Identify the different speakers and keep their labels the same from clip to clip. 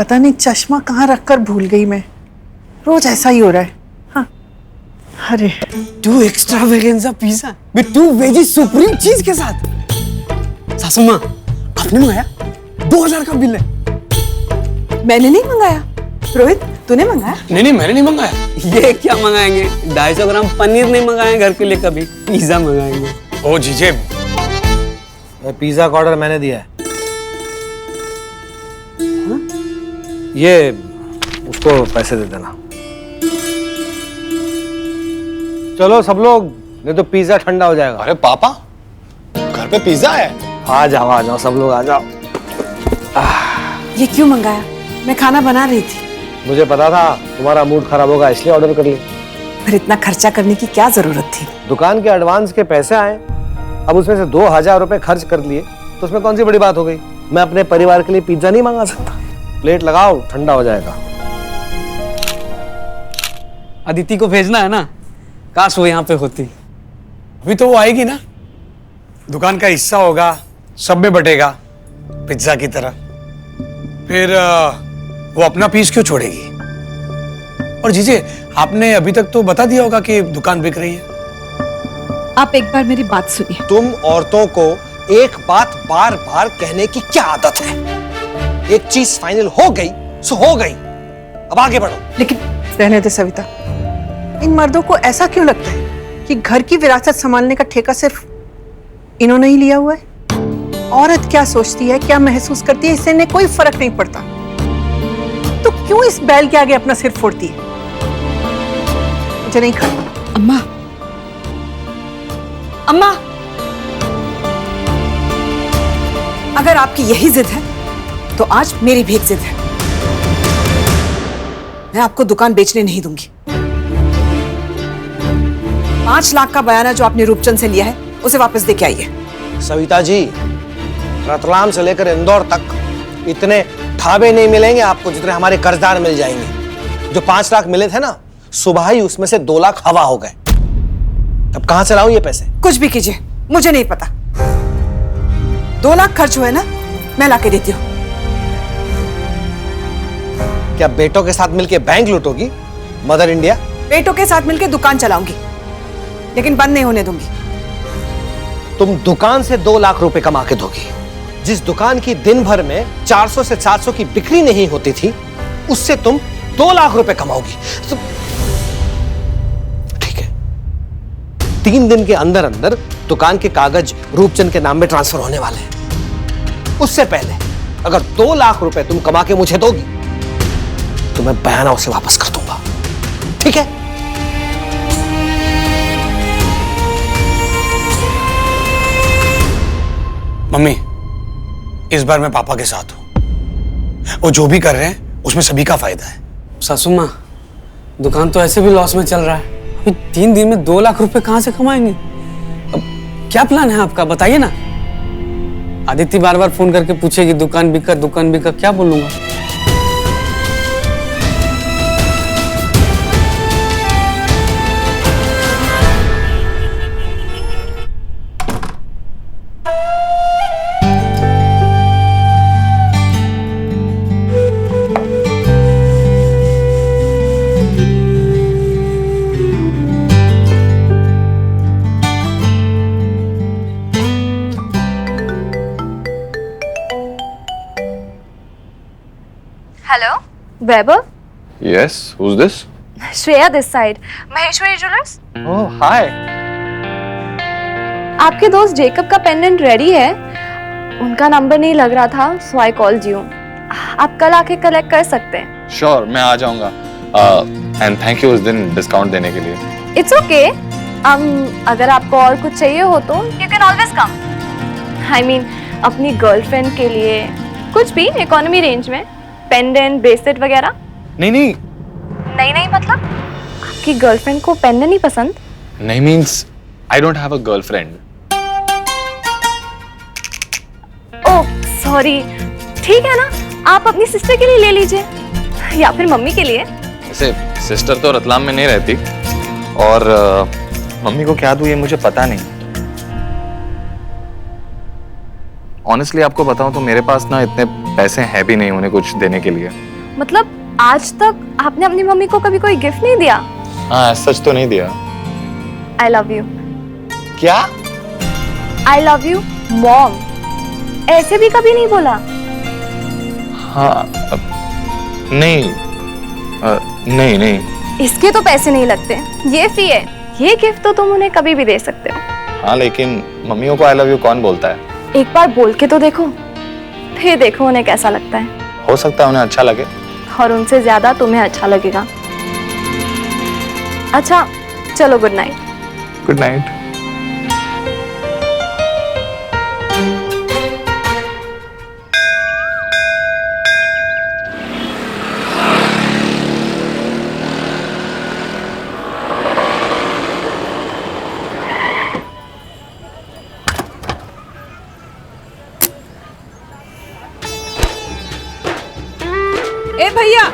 Speaker 1: पता नहीं चश्मा कहाँ रखकर भूल गई मैं। रोज ऐसा ही हो रहा है। हाँ अरे
Speaker 2: 2 extravaganza pizza with 2 veggie supreme चीज के साथ। सासू माँ, आपने मंगाया? 2000 का बिल है।
Speaker 3: मैंने नहीं मंगाया। रोहित, तूने मंगाया?
Speaker 2: नहीं, मैंने नहीं मंगाया। ये क्या मंगाएंगे? 250 ग्राम पनीर नहीं मंगाए घर के लिए, कभी पिज्जा मंगाएंगे।
Speaker 4: ओ जीजे,
Speaker 5: पिज्जा का ऑर्डर मैंने दिया है। ये उसको पैसे दे देना। चलो सब लोग, नहीं तो पिज्जा ठंडा हो जाएगा।
Speaker 4: अरे पापा, घर पे पिज्जा है।
Speaker 5: आ जाओ सब लोग आ जाओ।
Speaker 3: ये क्यों मंगाया? मैं खाना बना रही थी।
Speaker 5: मुझे पता था तुम्हारा मूड खराब होगा, इसलिए ऑर्डर कर लिया।
Speaker 3: फिर इतना खर्चा करने की क्या जरूरत थी?
Speaker 5: दुकान के एडवांस के पैसे आए, अब उसमें से 2000 रुपए खर्च कर लिए, तो उसमें कौन सी बड़ी बात हो गई? मैं अपने परिवार के लिए पिज्जा नहीं मंगा सकता? प्लेट लगाओ, ठंडा हो जाएगा।
Speaker 2: अदिति को भेजना है ना, काश वो यहाँ पे होती।
Speaker 4: अभी तो वो आएगी ना, दुकान का हिस्सा होगा, सब में बटेगा पिज्जा की तरह। फिर वो अपना पीस क्यों छोड़ेगी? और जीजे, आपने अभी तक तो बता दिया होगा कि दुकान बिक रही है।
Speaker 3: आप एक बार मेरी बात सुनिए।
Speaker 5: तुम औरतों को एक बात बार बार कहने की क्या आदत है? एक चीज फाइनल हो गई सो हो गई, अब आगे बढ़ो।
Speaker 1: लेकिन रहने दे सविता, इन मर्दों को ऐसा क्यों लगता है कि घर की विरासत संभालने का ठेका सिर्फ इन्होंने ही लिया हुआ है? औरत क्या सोचती है, क्या महसूस करती है, इससे इन्हें कोई फर्क नहीं पड़ता। तो क्यों इस बैल के आगे अपना सिर फोड़ती है? मुझे नहीं खाना।
Speaker 3: अम्मा, अम्मा, अगर आपकी यही जिद है तो आज मेरी भी एक जिद है। मैं आपको दुकान बेचने नहीं दूंगी। 5 लाख का बयाना जो आपने रूपचंद से लिया है, उसे वापस दे के आइए।
Speaker 5: सविता जी, रतलाम से लेकर इंदौर तक इतने ढाबे नहीं मिलेंगे आपको जितने हमारे कर्जदार मिल जाएंगे। जो 5 लाख मिले थे ना, सुबह ही उसमें से 2 लाख हवा हो गए। अब कहां से लाऊं ये पैसे?
Speaker 3: कुछ भी कीजिए, मुझे नहीं पता। 2 लाख खर्च हुए ना, मैं लाके देती हूँ।
Speaker 5: क्या बेटों के साथ मिलकर बैंक लूटोगी? Mother India.
Speaker 3: बेटों के साथ मिलकर दुकान चलाऊंगी, लेकिन बंद नहीं होने दूंगी।
Speaker 5: तुम दुकान से 2 लाख रुपए कमा के दोगी। जिस दुकान की दिन भर में 400 से 700 की बिक्री नहीं होती थी, उससे तुम 2 लाख रुपए कमाओगी। तो ठीक है, 3 दिन के अंदर अंदर दुकान के कागज रूपचंद के नाम में ट्रांसफर होने वाले हैं। उससे पहले अगर 2 लाख रुपए तुम कमा के मुझे दोगी, तो मैं बयाना उसे वापस कर दूंगा। ठीक है?
Speaker 4: मम्मी, इस बार मैं पापा के साथ हूं। वो जो भी कर रहे हैं उसमें सभी का फायदा है।
Speaker 2: सासू माँ, दुकान तो ऐसे भी लॉस में चल रहा है। अभी 3 दिन में 2 लाख रुपए कहाँ से कमाएंगे? अब क्या प्लान है आपका, बताइए ना। आदित्य बार बार फोन करके पूछेगी दुकान बिका, क्या बोलूंगा?
Speaker 6: Hello Vaibhav.
Speaker 7: Yes, who's this?
Speaker 6: Shreya this side, Maheshwari jewellers.
Speaker 7: Oh, hi.
Speaker 6: आपके दोस्त जेकब का पेंडेंट रेडी है, उनका नंबर नहीं लग रहा था, सो आई कॉल्ड यू। आप कल आके कलेक्ट कर सकते हैं।
Speaker 7: Sure, मैं आ जाऊंगा। And thank you उस दिन डिस्काउंट देने के लिए।
Speaker 6: It's okay. अगर आपको और कुछ चाहिए हो तो you can always come. I mean अपनी गर्लफ्रेंड के लिए कुछ भी इकोनॉमी रेंज में, पेंडेंट, ब्रेसलेट वगैरह।
Speaker 7: नहीं
Speaker 6: मतलब आपकी गर्लफ्रेंड को पेंडेंट नहीं पसंद?
Speaker 7: नहीं means I don't have a girlfriend.
Speaker 6: Oh sorry, ठीक है ना, आप अपनी सिस्टर के लिए ले लीजिए या फिर मम्मी के लिए।
Speaker 7: ऐसे सिस्टर तो रतलाम में नहीं रहती, और मम्मी को क्या दूं ये मुझे पता नहीं। ऑनेस्टली आपको बताऊं तो मेरे पास ना इतने पैसे हैं भी नहीं उन्हें कुछ देने के लिए।
Speaker 6: मतलब आज तक आपने अपनी मम्मी को कभी कोई गिफ्ट नहीं दिया?
Speaker 7: हाँ, सच तो नहीं दिया।
Speaker 6: I love you.
Speaker 7: क्या?
Speaker 6: I love you mom. ऐसे भी कभी नहीं बोला?
Speaker 7: हाँ, नहीं, नहीं नहीं।
Speaker 6: इसके तो पैसे नहीं लगते, ये फ्री है। ये गिफ्ट तो तुम उन्हें कभी भी दे सकते हो।
Speaker 7: हाँ, लेकिन मम्मियों को आई लव यू कौन बोलता है?
Speaker 6: एक बार बोल के तो देखो, फिर देखो उन्हें कैसा लगता है।
Speaker 7: हो सकता है उन्हें अच्छा लगे।
Speaker 6: और उनसे ज्यादा तुम्हें अच्छा लगेगा। अच्छा चलो, गुड नाइट।
Speaker 7: Good night.
Speaker 3: ए भैया,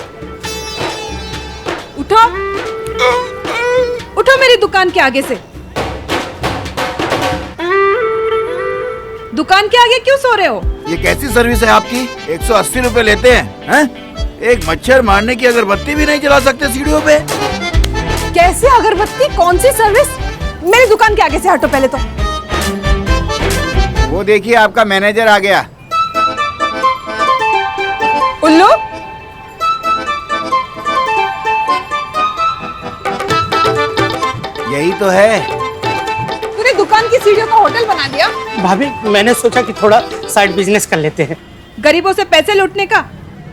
Speaker 3: उठो उठो मेरी दुकान के आगे से। दुकान के आगे क्यों सो रहे हो?
Speaker 8: ये कैसी सर्विस है आपकी? 180 रुपए लेते हैं? एक मच्छर मारने की अगरबत्ती भी नहीं जला सकते सीढ़ियों पे?
Speaker 3: कैसे अगरबत्ती? कौन सी सर्विस? मेरी दुकान के आगे से हटो पहले तो।
Speaker 8: वो देखिए आपका मैनेजर आ गया।
Speaker 3: उल्लू,
Speaker 8: यही तो है।
Speaker 3: तूने दुकान की सीढ़ियों का होटल बना दिया।
Speaker 9: भाभी, मैंने सोचा कि थोड़ा साइड बिजनेस कर लेते हैं।
Speaker 3: गरीबों से पैसे लूटने का?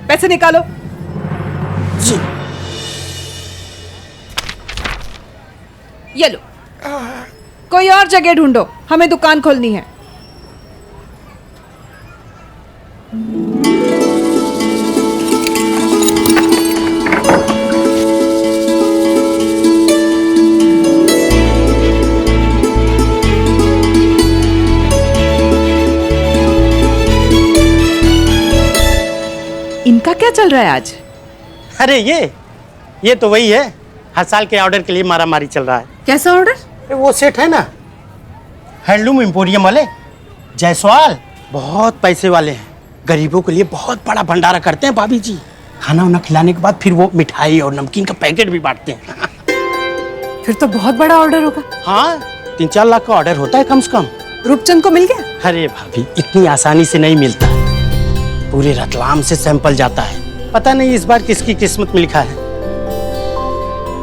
Speaker 3: पैसे निकालो।
Speaker 9: जी।
Speaker 3: ये लो, कोई और जगह ढूंढो, हमें दुकान खोलनी है। इनका क्या चल रहा है आज?
Speaker 9: अरे ये तो वही है, हर साल के ऑर्डर के लिए मारामारी चल रहा है।
Speaker 3: कैसा ऑर्डर?
Speaker 9: वो सेठ है ना, हैंडलूम एम्पोरियम वाले, जायसवाल, बहुत पैसे वाले हैं। गरीबों के लिए बहुत बड़ा भंडारा करते हैं भाभी जी। खाना वाना खिलाने के बाद फिर वो मिठाई और नमकीन का पैकेट भी बांटते हैं।
Speaker 3: फिर तो बहुत बड़ा ऑर्डर होगा।
Speaker 9: हाँ, 3-4 लाख का ऑर्डर होता है कम से कम।
Speaker 3: रूपचंद को मिल गया?
Speaker 9: अरे भाभी, इतनी आसानी से नहीं मिलता, पूरे रतलाम से सैंपल जाता है। पता नहीं इस बार किसकी किस्मत में लिखा है।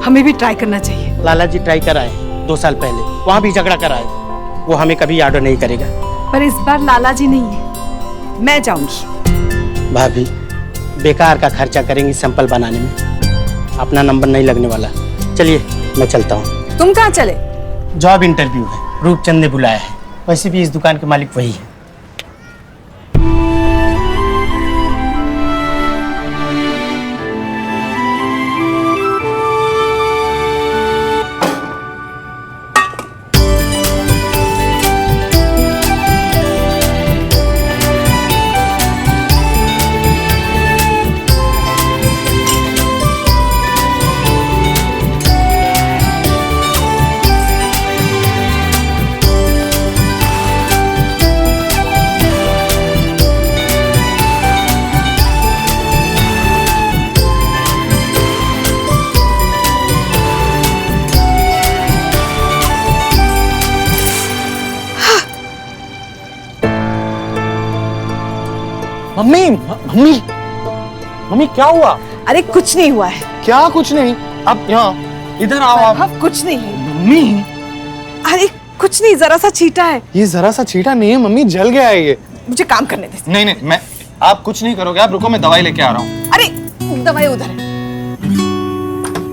Speaker 3: हमें भी ट्राई करना चाहिए।
Speaker 9: लाला जी ट्राई कराए 2 साल पहले, वहाँ भी झगड़ा कराए। वो हमें कभी ऑर्डर नहीं करेगा।
Speaker 3: पर इस बार लाला जी नहीं है, मैं जाऊंगी।
Speaker 9: भाभी, बेकार का खर्चा करेंगी सैंपल बनाने में, अपना नंबर नहीं लगने वाला। चलिए मैं चलता हूँ।
Speaker 3: तुम कहाँ चले?
Speaker 9: जॉब इंटरव्यू है, रूपचंद ने बुलाया है। वैसे भी इस दुकान के मालिक वही है।
Speaker 5: मम्मी मम्मी मम्मी क्या हुआ?
Speaker 3: अरे कुछ नहीं हुआ है।
Speaker 5: क्या कुछ नहीं? अब यहाँ इधर आओ आप।
Speaker 3: हाँ, कुछ नहीं है।
Speaker 5: मम्मी,
Speaker 3: अरे कुछ नहीं, जरा सा छींटा है।
Speaker 5: ये जरा सा छींटा नहीं है मम्मी, जल गया है ये।
Speaker 3: मुझे काम करने दे।
Speaker 5: नहीं नहीं, मैं आप कुछ नहीं करोगे, आप रुको, मैं दवाई लेके आ रहा हूँ।
Speaker 3: अरे दवाई उधर है।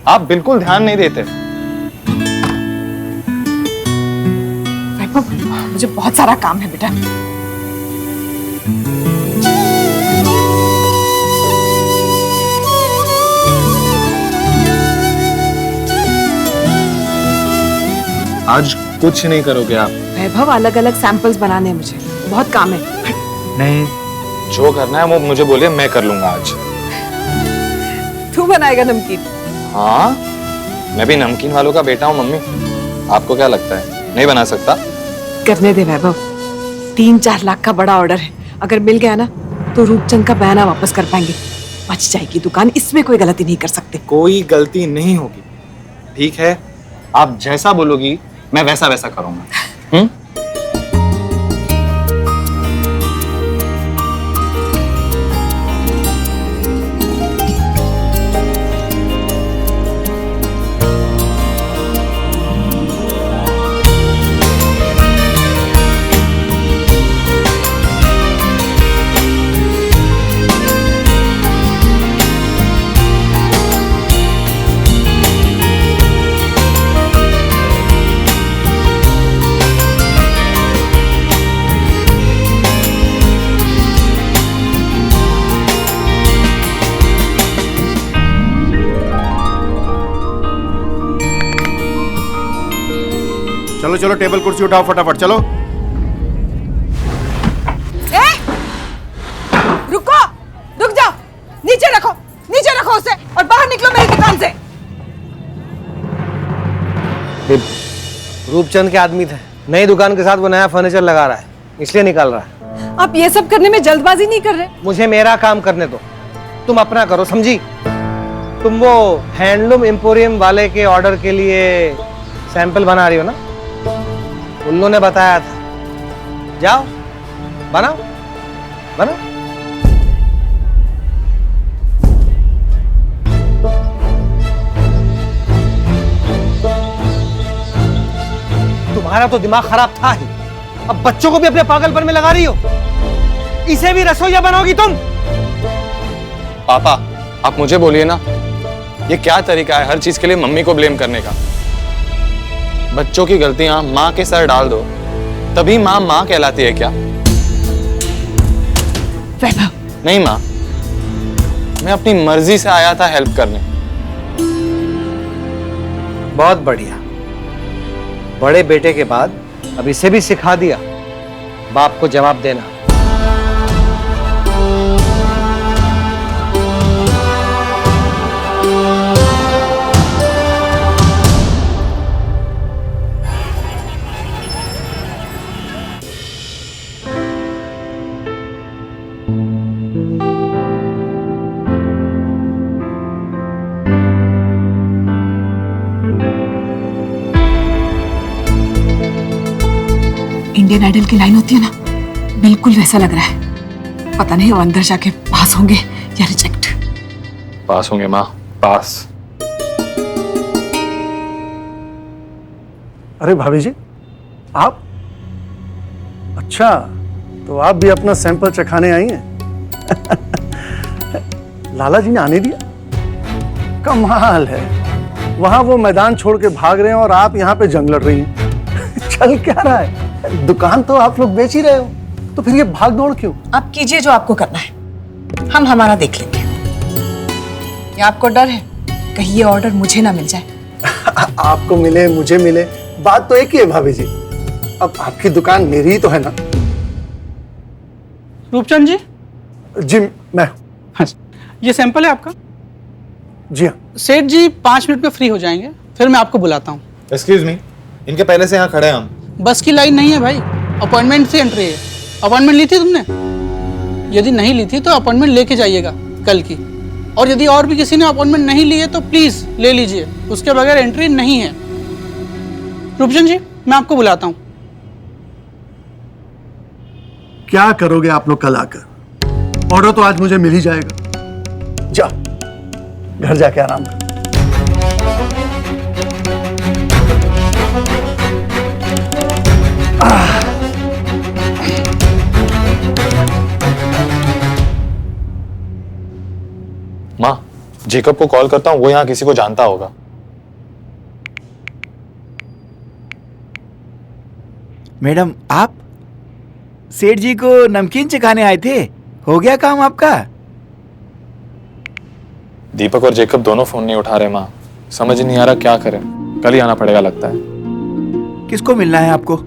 Speaker 5: आप बिल्कुल ध्यान नहीं देते।
Speaker 3: मुझे बहुत सारा काम है बेटा।
Speaker 5: आज कुछ नहीं करोगे आप?
Speaker 3: वैभव, अलग अलग सैंपल्स बनाने हैं मुझे, बहुत काम है।
Speaker 5: नहीं, जो करना है वो मुझे बोलिए, मैं कर लूंगा आज।
Speaker 3: तू बनाएगा नमकीन?
Speaker 7: हाँ, मैं भी नमकीन वालों का बेटा हूँ मम्मी। आपको क्या लगता है नहीं बना सकता?
Speaker 3: करने दे वैभव, 3-4 लाख का बड़ा ऑर्डर है। अगर मिल गया ना तो रूपचंद का बयाना वापस कर पाएंगे। बच जाएगी दुकान, इसमें कोई गलती नहीं कर सकते।
Speaker 7: कोई गलती नहीं होगी, ठीक है? आप जैसा बोलोगी मैं वैसा वैसा करूंगा।
Speaker 8: चलो चलो टेबल कुर्सी उठाओ फटाफट, चलो।
Speaker 3: रुको, रुक जाओ, नीचे रखो उसे और बाहर निकलो मेरी दुकान से।
Speaker 5: रूपचंद के आदमी थे, नई दुकान के साथ वो नया फर्नीचर लगा रहा है, इसलिए निकाल रहा है।
Speaker 3: आप ये सब करने में जल्दबाजी नहीं कर रहे?
Speaker 5: मुझे मेरा काम करने दो, तुम अपना करो, समझी? तुम वो हैंडलूम एम्पोरियम वाले के ऑर्डर के लिए सैंपल बना रही हो ना? उल्लू ने बताया था, जाओ बनाओ बनाओ। तुम्हारा तो दिमाग खराब था ही, अब बच्चों को भी अपने पागलपन में लगा रही हो। इसे भी रसोइया बनाओगी तुम?
Speaker 7: पापा आप मुझे बोलिए ना, ये क्या तरीका है हर चीज के लिए मम्मी को ब्लेम करने का? बच्चों की गलतियां माँ के सर डाल दो, तभी माँ माँ कहलाती है क्या?
Speaker 3: वैभव।
Speaker 7: नहीं माँ, मैं अपनी मर्जी से आया था हेल्प करने।
Speaker 5: बहुत बढ़िया, बड़े बेटे के बाद अब इसे भी सिखा दिया बाप को जवाब देना।
Speaker 3: इंडियन आइडल की लाइन होती है ना, बिल्कुल वैसा लग रहा है। पता नहीं वो अंदर जाके पास होंगे या रिजेक्ट।
Speaker 7: पास होंगे माँ, पास।
Speaker 10: अरे भाभी जी, आप? अच्छा, तो आप भी अपना सैंपल चखाने आई हैं? लाला जी ने आने दिया? कमाल है, वहां वो मैदान छोड़ के भाग रहे हैं और आप यहाँ पे जंग लड़ रही हैं। चल क्या रहा है? दुकान तो आप लोग बेच ही रहे हो, तो फिर ये भाग दौड़ क्यों?
Speaker 3: आप कीजिए जो आपको करना है, हम हमारा देख लेंगे। या आपको डर है कहीं ये ऑर्डर मुझे ना मिल जाए?
Speaker 10: आपको मिले मुझे मिले, बात तो एक ही है भाभी जी। अब आपकी दुकान मेरी ही तो है ना।
Speaker 9: रूपचंद जी?
Speaker 10: जी मैं।
Speaker 9: हाँ, ये सैंपल है आपका?
Speaker 10: जी हाँ।
Speaker 9: सेठ जी 5 मिनट में फ्री हो जाएंगे, फिर मैं आपको बुलाता हूँ।
Speaker 7: एक्सक्यूज मी, इनके पहले से यहाँ खड़े हैं हम।
Speaker 9: बस की लाइन नहीं है भाई, अपॉइंटमेंट से एंट्री है। अपॉइंटमेंट ली थी तुमने? यदि नहीं ली थी तो अपॉइंटमेंट लेके जाइएगा कल की, और यदि और भी किसी ने अपॉइंटमेंट नहीं ली है तो प्लीज ले लीजिए, उसके बगैर एंट्री नहीं है। रूपचंद जी मैं आपको बुलाता हूँ।
Speaker 10: क्या करोगे आप लोग कल आकर? ऑर्डर तो आज मुझे मिल ही जाएगा। जाओ घर जाके आराम करो।
Speaker 7: माँ, जेकब को कॉल करता हूँ, वो यहाँ किसी को जानता होगा।
Speaker 8: मैडम आप सेठ जी को नमकीन चखाने आए थे, हो गया काम आपका?
Speaker 7: दीपक और जेकब दोनों फोन नहीं उठा रहे माँ, समझ नहीं आ रहा क्या करें। कल ही आना पड़ेगा लगता है।
Speaker 8: किसको मिलना है आपको?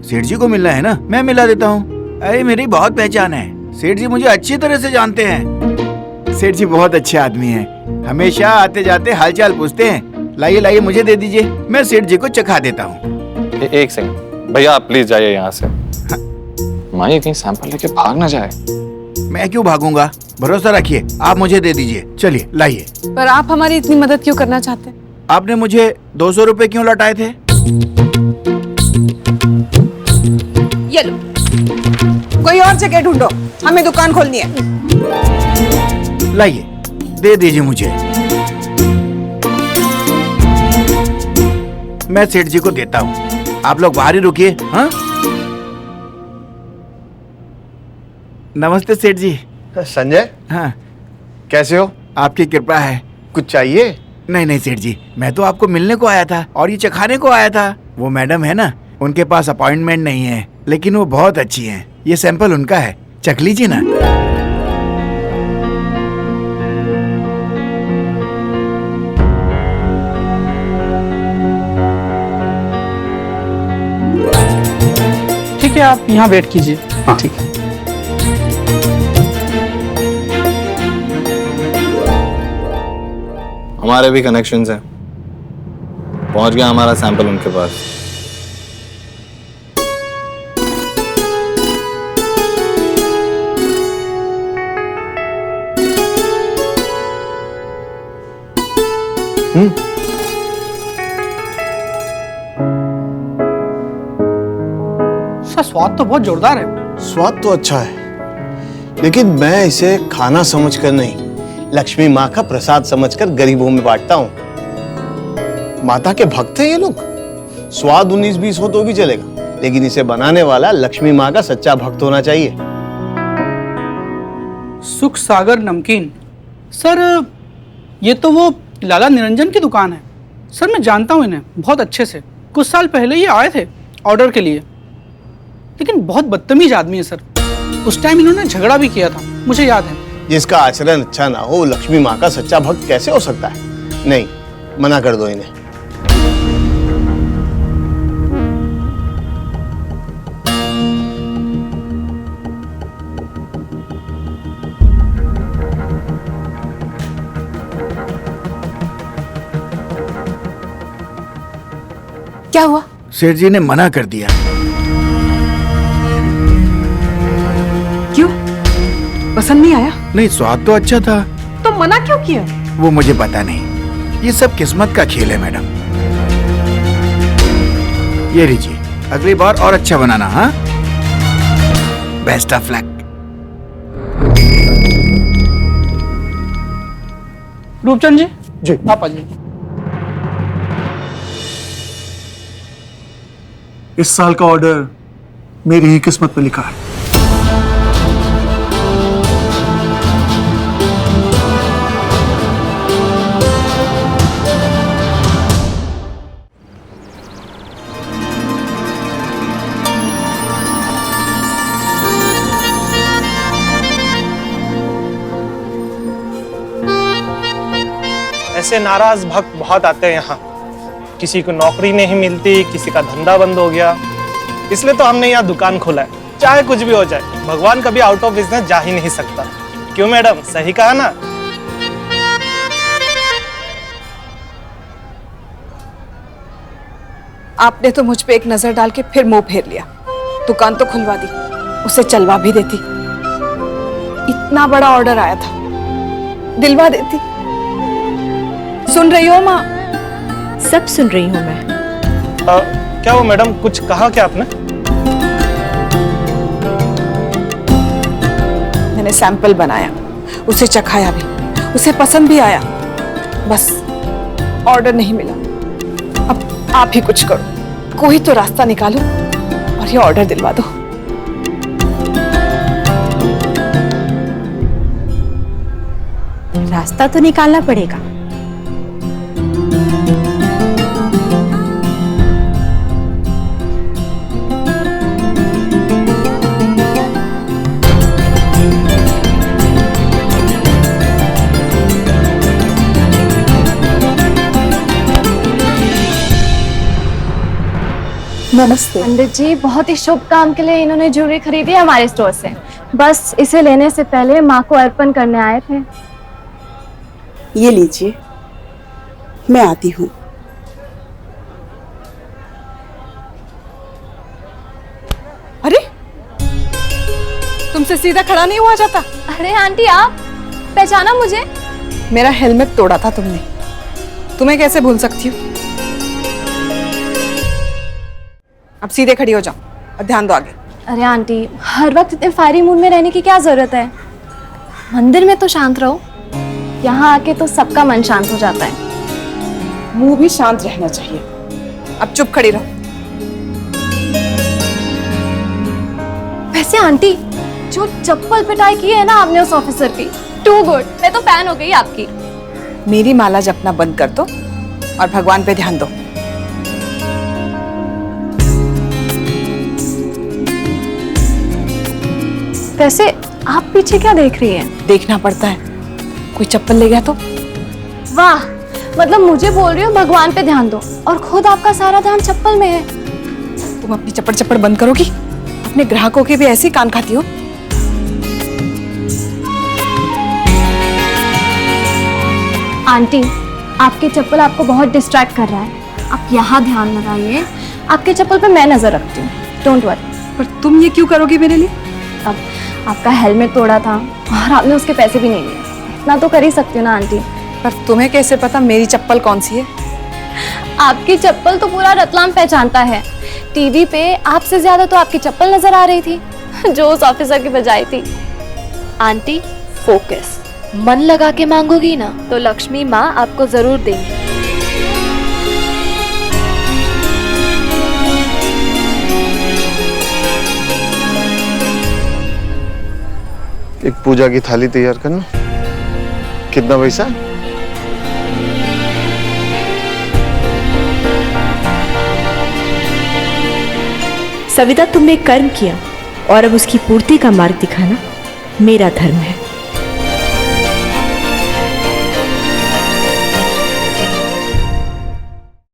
Speaker 8: सेठ जी को मिलना है ना, मैं मिला देता हूँ। अरे मेरी बहुत पहचान है, सेठ जी मुझे अच्छी तरह से जानते हैं। सेठ जी बहुत अच्छे आदमी हैं, हमेशा आते जाते हालचाल पूछते हैं। लाइए लाइए मुझे दे दीजिए, मैं सेठ जी को चखा देता हूँ।
Speaker 7: एक सेकंड भैया, आप प्लीज जाइए यहाँ से। माँ ये कहीं सैंपल लेके भाग ना जाए।
Speaker 8: मैं क्यों भागूंगा? भरोसा रखिए, आप मुझे दे दीजिए। चलिए लाइए।
Speaker 3: पर आप हमारी इतनी मदद क्यों करना चाहते हैं?
Speaker 8: आपने मुझे 200 रुपए क्यों लौटाए थे?
Speaker 3: ये लो, कोई और जगह ढूंढो, हमें दुकान खोलनी है।
Speaker 8: लाइए, दे दीजिए मुझे। मैं सेठ जी को देता हूँ, आप लोग बाहर ही रुकिए। हाँ, नमस्ते सेठ जी।
Speaker 10: संजय,
Speaker 8: हाँ,
Speaker 10: कैसे हो?
Speaker 8: आपकी कृपा है।
Speaker 10: कुछ चाहिए?
Speaker 8: नहीं नहीं सेठ जी, मैं तो आपको मिलने को आया था और ये चखाने को आया था। वो मैडम है ना, उनके पास अपॉइंटमेंट नहीं है, लेकिन वो बहुत अच्छी हैं। ये सैंपल उनका है, चख लीजिए ना।
Speaker 2: ठीक है, आप यहाँ वेट कीजिए। हाँ ठीक है।
Speaker 7: हमारे भी कनेक्शंस हैं, पहुंच गया हमारा सैंपल उनके पास।
Speaker 2: इसका स्वाद तो बहुत जोरदार है।
Speaker 10: स्वाद तो अच्छा है, लेकिन मैं इसे खाना समझकर नहीं, लक्ष्मी माँ का प्रसाद समझकर गरीबों में बांटता हूँ। माता के भक्त हैं ये लोग। स्वाद 19-20 हो तो भी चलेगा, लेकिन इसे बनाने वाला लक्ष्मी माँ का सच्चा भक्त होना चाहिए।
Speaker 11: सुख सागर नमकीन। सर, ये तो वो लाला निरंजन की दुकान है। सर, मैं जानता हूँ इन्हें बहुत अच्छे से। कुछ साल पहले ये आए थे ऑर्डर के लिए, लेकिन बहुत बदतमीज आदमी है सर। उस टाइम इन्होंने झगड़ा भी किया था, मुझे याद है।
Speaker 10: जिसका आचरण अच्छा ना हो, लक्ष्मी माँ का सच्चा भक्त कैसे हो सकता है? नहीं, मना कर दो इन्हें।
Speaker 3: क्या हुआ?
Speaker 8: सेठ जी ने मना कर दिया।
Speaker 3: क्यों? पसंद नहीं आया?
Speaker 8: नहीं, स्वाद तो अच्छा था।
Speaker 3: तो मना क्यों किया?
Speaker 8: वो मुझे पता नहीं, ये सब किस्मत का खेल है मैडम। ये लीजिए, अगली बार और अच्छा बनाना। हाँ, बेस्ट ऑफ लक।
Speaker 11: रूपचंद जी,
Speaker 10: जी
Speaker 11: आप आ जाइए।
Speaker 10: इस साल का ऑर्डर मेरी ही किस्मत में लिखा है।
Speaker 9: ऐसे नाराज भक्त बहुत आते हैं यहाँ। किसी को नौकरी नहीं मिलती, किसी का धंधा बंद हो गया, इसलिए तो हमने यहाँ दुकान खोला है। चाहे कुछ भी हो जाए, भगवान कभी आउट ऑफ बिजनेस जा ही नहीं सकता। क्यों मैडम, सही कहा ना?
Speaker 3: आपने तो मुझ पे एक नजर डाल के फिर मुंह फेर लिया। दुकान तो खुलवा दी, उसे चलवा भी देती। इतना बड़ा ऑर्डर आया था, दिलवा देती। सुन रही हो माँ?
Speaker 12: सब सुन रही हूँ मैं।
Speaker 9: क्या वो मैडम, कुछ कहा क्या आपने?
Speaker 3: मैंने सैंपल बनाया, उसे चखाया भी, उसे पसंद भी आया, बस ऑर्डर नहीं मिला। अब आप ही कुछ करो, कोई तो रास्ता निकालो और ये ऑर्डर दिलवा दो।
Speaker 12: रास्ता तो निकालना पड़ेगा।
Speaker 3: नमस्ते।
Speaker 6: पंडित जी, बहुत ही शुभ काम के लिए इन्होंने ज्वेलरी खरीदी है हमारे स्टोर से। बस इसे लेने से पहले माँ को अर्पण करने आए थे।
Speaker 13: ये लीजिए, मैं आती हूँ।
Speaker 3: अरे, तुमसे सीधा खड़ा नहीं हुआ जाता?
Speaker 6: अरे आंटी, आप पहचाना मुझे?
Speaker 3: मेरा हेलमेट तोड़ा था तुमने, तुम्हें कैसे भूल सकती हूँ? अब सीधे खड़ी हो जाओ और ध्यान दो आगे।
Speaker 6: अरे आंटी, हर वक्त इतने फायरी मूड में रहने की क्या जरूरत है? मंदिर में तो शांत रहो, यहाँ आके तो सबका मन शांत हो जाता है।
Speaker 3: मुंह भी शांत रहना चाहिए। अब चुप खड़ी रहो।
Speaker 6: वैसे आंटी, जो चप्पल पिटाई की है ना आपने उस ऑफिसर की, टू गुड। मैं तो फैन हो गई आपकी।
Speaker 3: मेरी माला जपना बंद कर दो और भगवान पे ध्यान दो।
Speaker 6: वैसे आप पीछे क्या देख रही हैं?
Speaker 3: देखना पड़ता है, कोई चप्पल ले गया तो।
Speaker 6: वाह, मतलब मुझे बोल रही हो भगवान पे ध्यान दो और खुद आपका सारा ध्यान चप्पल में है।
Speaker 3: तुम अपनी चप्पड़ चप्पड़ बंद करोगी? अपने ग्राहकों के भी ऐसे ही कान खाती हो।
Speaker 6: आंटी, आपके चप्पल आपको बहुत डिस्ट्रैक्ट कर रहा है। आप यहाँ ध्यान लगाइए, आपके चप्पल पे मैं नजर रखती हूँ। Don't worry.
Speaker 3: पर तुम ये क्यों करोगी मेरे लिए?
Speaker 6: अब आपका हेलमेट तोड़ा था और आपने उसके पैसे भी नहीं लिए, इतना तो कर ही सकती हूँ ना आंटी।
Speaker 3: पर तुम्हें कैसे पता मेरी चप्पल कौन सी है?
Speaker 6: आपकी चप्पल तो पूरा रतलाम पहचानता है। टीवी पे आपसे ज्यादा तो आपकी चप्पल नजर आ रही थी जो उस ऑफिसर की बजाई थी। Aunty, focus. मन लगा के मांगोगी ना तो लक्ष्मी माँ आपको जरूर देंगी।
Speaker 7: एक पूजा की थाली तैयार करना। कितना पैसा?
Speaker 12: सविता, तुमने कर्म किया और अब उसकी पूर्ति का मार्ग दिखाना मेरा धर्म है।